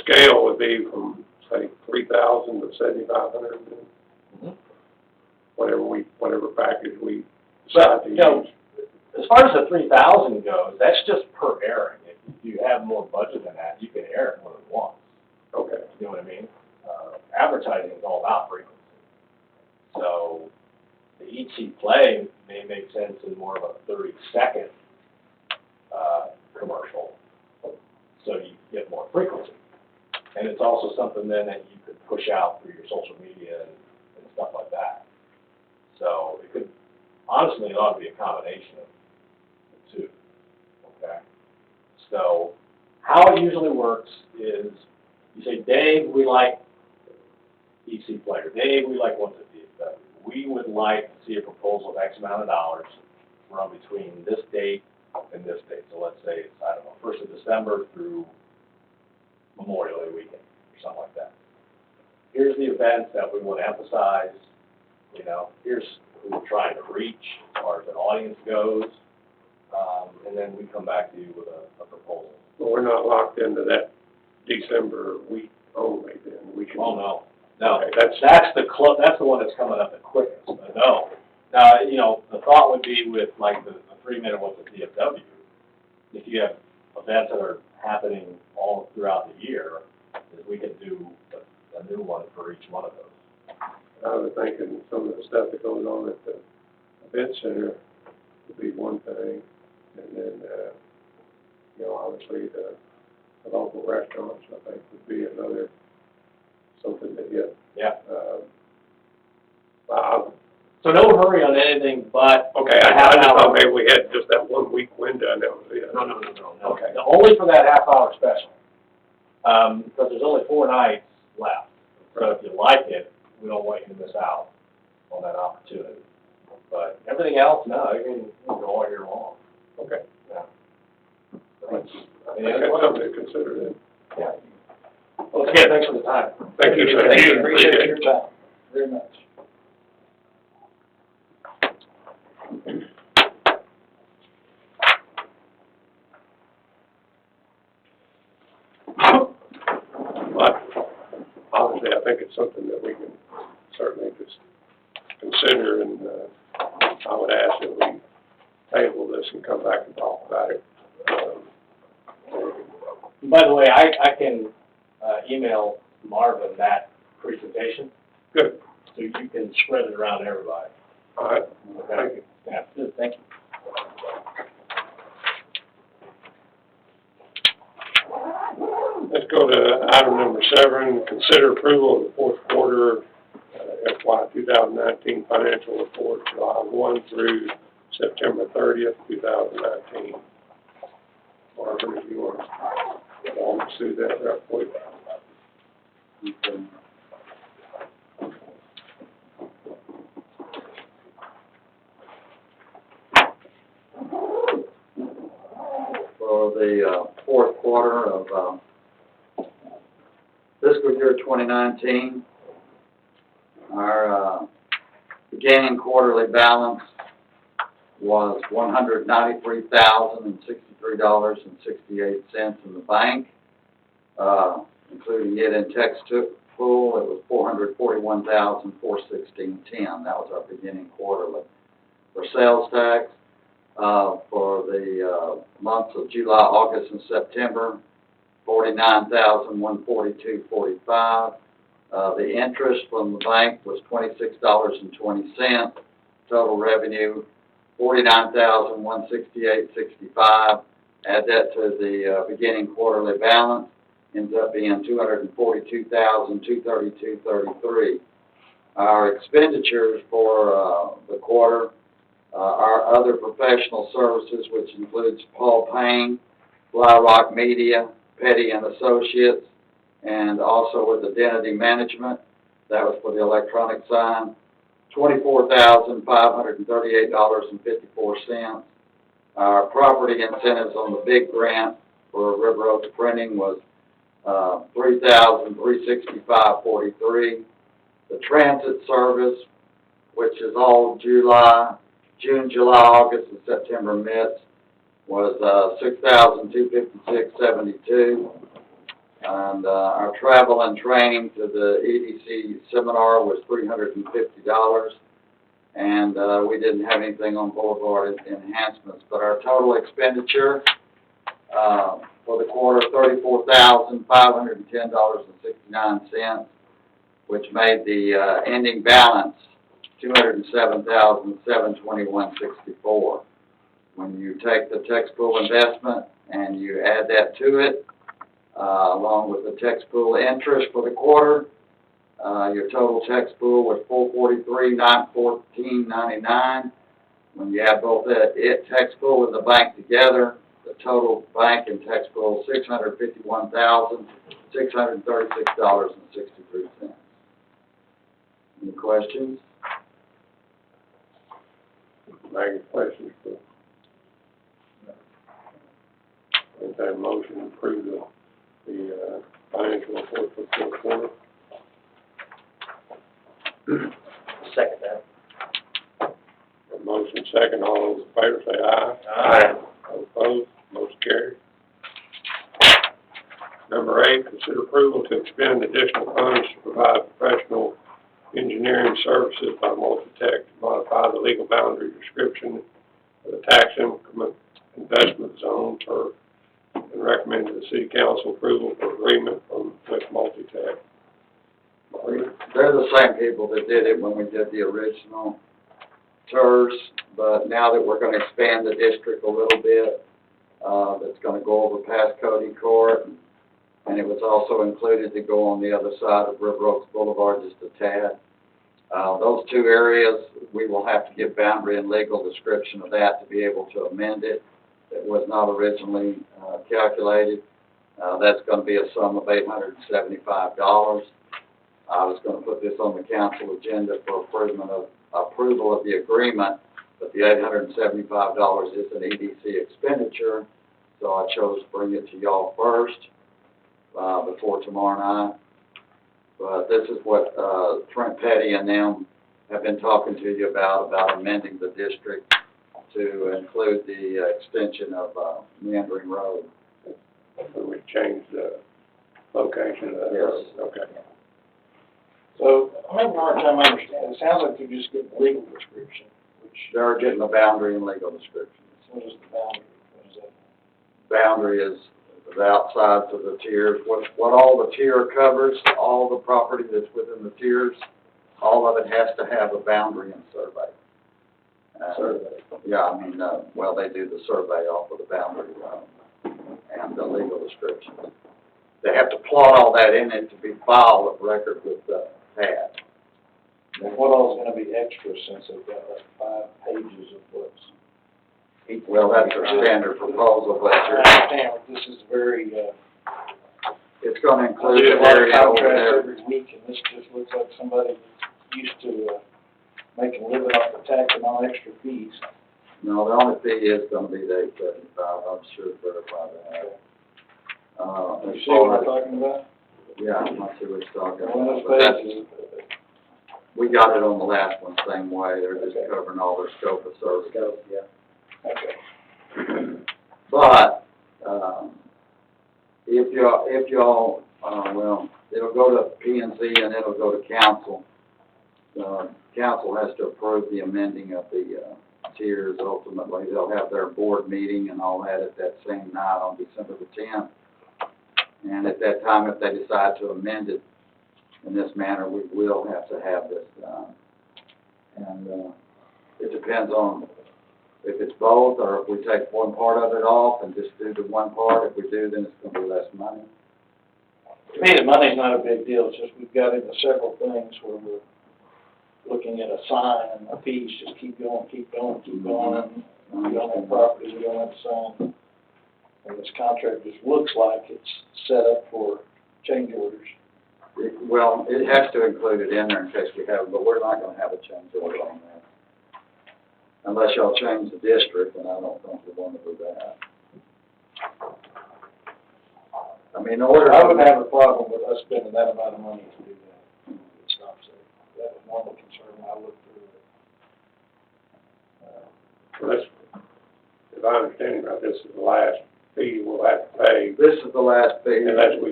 scale would be from, say, 3,000 to 7,500, whatever package we decide But, to you know, use. as far as the 3,000 goes, that's just per airing. If you have more budget than that, you can air it more than once. Okay. You know what I mean? Advertising is all about frequency. So the ET play may make sense in more of a 30-second commercial, so you get more frequency. And it's also something then that you could push out through your social media and stuff like that. So it could, honestly, it ought to be a combination of the two, okay? So how it usually works is you say, Dave, we like EC player. Dave, we like 150. We would like to see a proposal of X amount of dollars run between this date and this date. So let's say it's, I don't know, 1st of December through Memorial Day weekend or something like that. Here's the events that we want to emphasize. You know, here's who we're trying to reach as far as an audience goes. And then we come back to you with a proposal. But we're not locked into that December week only, then we can. Oh, no. No, Okay, that's the one that's coming up the quickest. But no. Now, you know, the thought would be with like the 3-minute one with DFW, if you have events that are happening all throughout the year, is we can do a new one for each one of those. I was thinking some of the stuff that goes on at the event center would be one thing, and then, you know, obviously the local restaurants, I think, would be another, something to get. Yeah. So no hurry on anything, but okay, I just thought maybe we had just that 1 week window, and that was it. No. Okay. No, only for that half-hour special, because there's only 4 nights left. So if you like it, we don't want you to miss out on that opportunity. But everything else, no, you can go all year long. Okay. Yeah. I think that's something to consider then. Yeah. Well, again, thanks for the time. Thank you, sir. Thank you. Appreciate Appreciate your time very much. But obviously, I think it's something that we can certainly just consider, and I would ask that we table this and come back and talk about it. By the way, I can email Marvin that presentation, Good. so you can spread it around to everybody. All right. Okay? Thank you. Yeah, good, thank you. Let's go to item number 7, consider approval of the fourth quarter FY 2019 financial report, July 1 through September 30th, 2019. Marvin, if you want to walk us through that real quick. For the fourth quarter of fiscal year 2019, our beginning quarterly balance was $193,063.68 in the bank, including it in text pool. It was $441,416.10. That was our beginning quarterly. For sales tax, for the months of July, August, and September, $49,142.45. The interest from the bank was $26.20. Total revenue, $49,168.65. Add that to the beginning quarterly balance, ends up being $242,232.33. Our expenditures for the quarter, our other professional services, which includes Paul Payne, Fly Rock Media, Petty and Associates, and also with Identity Management. That was for the electronic sign. $24,538.54. Our property incentives on the big grant for River Oaks Printing was $3,365.43. The transit service, which is all June, July, August, and September MITs, was $6,256.72. And, our travel and training to the EDC seminar was $350. And, we didn't have anything on boulevard enhancements, but our total expenditure, for the quarter, $34,510.69, which made the, ending balance $207,721.64. When you take the tax pool investment and you add that to it, along with the tax pool interest for the quarter, your total tax pool was $443,914.99. When you add both that tax pool and the bank together, the total bank and tax pool $651,636.63. Any questions? Any questions? Entertain a motion to approve the financial report for the fourth quarter. Second that. A motion second, all those in favor say aye. Aye. All opposed, motion carried. Number 8, consider approval to expend additional funds to provide professional engineering services by Multitech to modify the legal boundary description of the tax increment investment zone turf, and recommend to the city council approval for agreement with Multitech. They're the same people that did it when we did the original TERS, but now that we're gonna expand the district a little bit, that's gonna go over past Cody Court, and it was also included to go on the other side of River Oaks Boulevard just a tad. Those two areas, we will have to give boundary and legal description of that to be able to amend it. It was not originally, calculated. That's gonna be a sum of $875. I was gonna put this on the council agenda for approval of the agreement, but the $875 is an EDC expenditure, so I chose to bring it to y'all first, before tomorrow night. But this is what, Trent Petty and them have been talking to you about amending the district to include the extension of, Meandering Road. So we changed the location of that road. Yes. Okay. So, I'm having a hard time understanding, it sounds like you're just getting legal description, which, They're getting a boundary and legal description. what is the boundary, what is that? Boundary is the outsides of the tiers, what all the tier covers, all the property that's within the tiers, all of it has to have a boundary and survey. Survey. Yeah, I mean, well, they do the survey off of the boundary, and the legal description. They have to plot all that in it to be filed of record with the TAD. And what all is gonna be extra since they've got like 5 pages of what's? Well, that's their standard proposal, but I understand, but this is very, it's gonna I include do a the lot of area over contracts there. every week, and this just looks like somebody used to, making a living off the tax and all extra fees. No, the only fee is gonna be the $875, I'm sure verify that. You see what I'm talking about? Yeah, I see what he's talking On about, those but that's, pages, we got it on the last one same way, they're just covering all their scope of service. yeah. Okay. But, if y'all, well, it'll go to P and Z and it'll go to council. Council has to approve the amending of the, tiers ultimately. They'll have their board meeting and all that at that same night on December the 10th. And at that time, if they decide to amend it in this manner, we will have to have this done. And, it depends on if it's both, or if we take one part of it off and just do the one part. If we do, then it's gonna be less money. To me, the money's not a big deal, it's just we've got into several things where we're looking at a sign and the fees just keep going, and we don't have property, we don't have a sign. And this contract just looks like it's set up for change orders. Well, it has to include it in there in case we have, but we're not gonna have a change order on that. Unless y'all change the district, and I don't think we want to do that. I mean, in order. I wouldn't have a problem with us spending that amount of money to do that. It's not safe. That was one of the concerns when I looked through it. Well, if I understand right, this is the last fee we'll have to pay This is the last fee. unless we